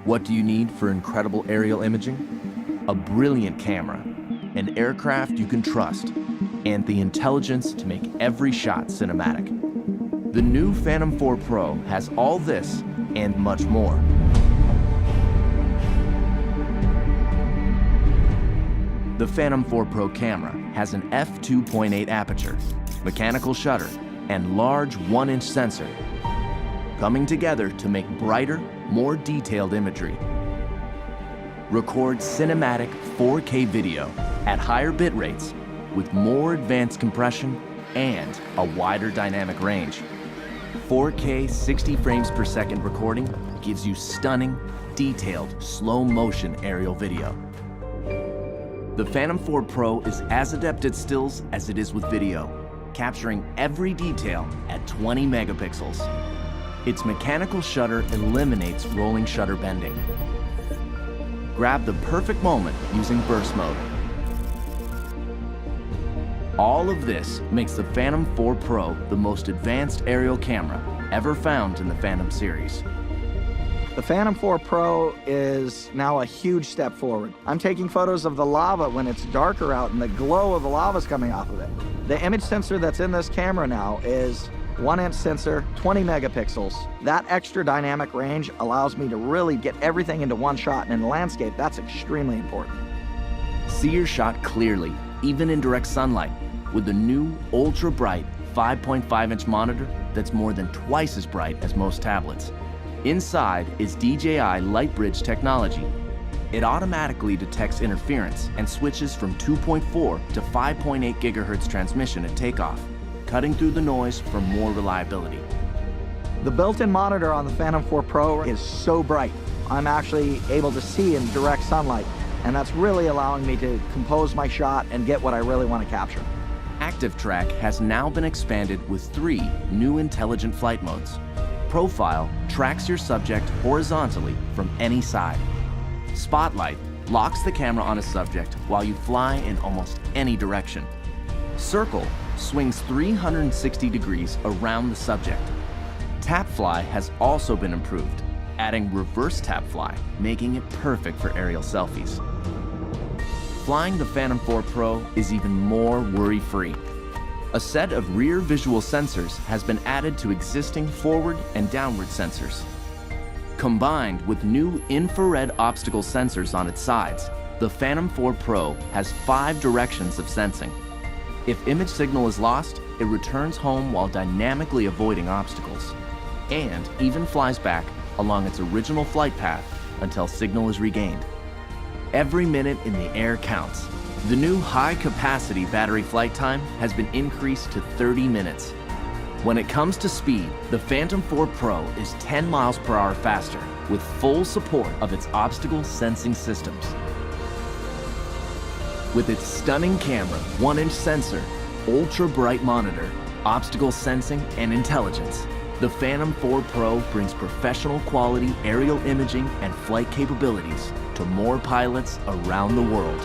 What do you need for incredible aerial imaging? A brilliant camera, an aircraft you can trust, and the intelligence to make every shot cinematic. The new Phantom 4 Pro has all this and much more. The Phantom 4 Pro camera has an f2.8 aperture, mechanical shutter, and large 1-inch sensor, coming together to make brighter, more detailed imagery. Record cinematic 4K video at higher bit rates with more advanced compression and a wider dynamic range. 4K 60 frames per second recording gives you stunning, detailed, slow-motion aerial video. The Phantom 4 Pro is as adept at stills as it is with video, capturing every detail at 20 megapixels. Its mechanical shutter eliminates rolling shutter bending. Grab the perfect moment using burst mode. All of this makes the Phantom 4 Pro the most advanced aerial camera ever found in the Phantom series. The Phantom 4 Pro is now a huge step forward. I'm taking photos of the lava when it's darker out and the glow of the lava is coming off of it. The image sensor that's in this camera now is 1-inch sensor, 20 megapixels. That extra dynamic range allows me to really get everything into one shot, and in the landscape, that's extremely important. See your shot clearly, even in direct sunlight, with the new ultra-bright 5.5-inch monitor that's more than twice as bright as most tablets. Inside is DJI LightBridge technology. It automatically detects interference and switches from 2.4 to 5.8 gigahertz transmission at takeoff, cutting through the noise for more reliability. The built-in monitor on the Phantom 4 Pro is so bright. I'm actually able to see in direct sunlight, and that's really allowing me to compose my shot and get what I really want to capture. ActiveTrack has now been expanded with 3 new intelligent flight modes. Profile tracks your subject horizontally from any side. Spotlight locks the camera on a subject while you fly in almost any direction. Circle swings 360 degrees around the subject. TapFly has also been improved, adding reverse TapFly, making it perfect for aerial selfies. Flying the Phantom 4 Pro is even more worry-free. A set of rear visual sensors has been added to existing forward and downward sensors. Combined with new infrared obstacle sensors on its sides, the Phantom 4 Pro has 5 directions of sensing. If image signal is lost, it returns home while dynamically avoiding obstacles, and even flies back along its original flight path until signal is regained. Every minute in the air counts. The new high-capacity battery flight time has been increased to 30 minutes. When it comes to speed, the Phantom 4 Pro is 10 miles per hour faster with full support of its obstacle sensing systems. With its stunning camera, 1-inch sensor, ultra-bright monitor, obstacle sensing, and intelligence, the Phantom 4 Pro brings professional quality aerial imaging and flight capabilities to more pilots around the world.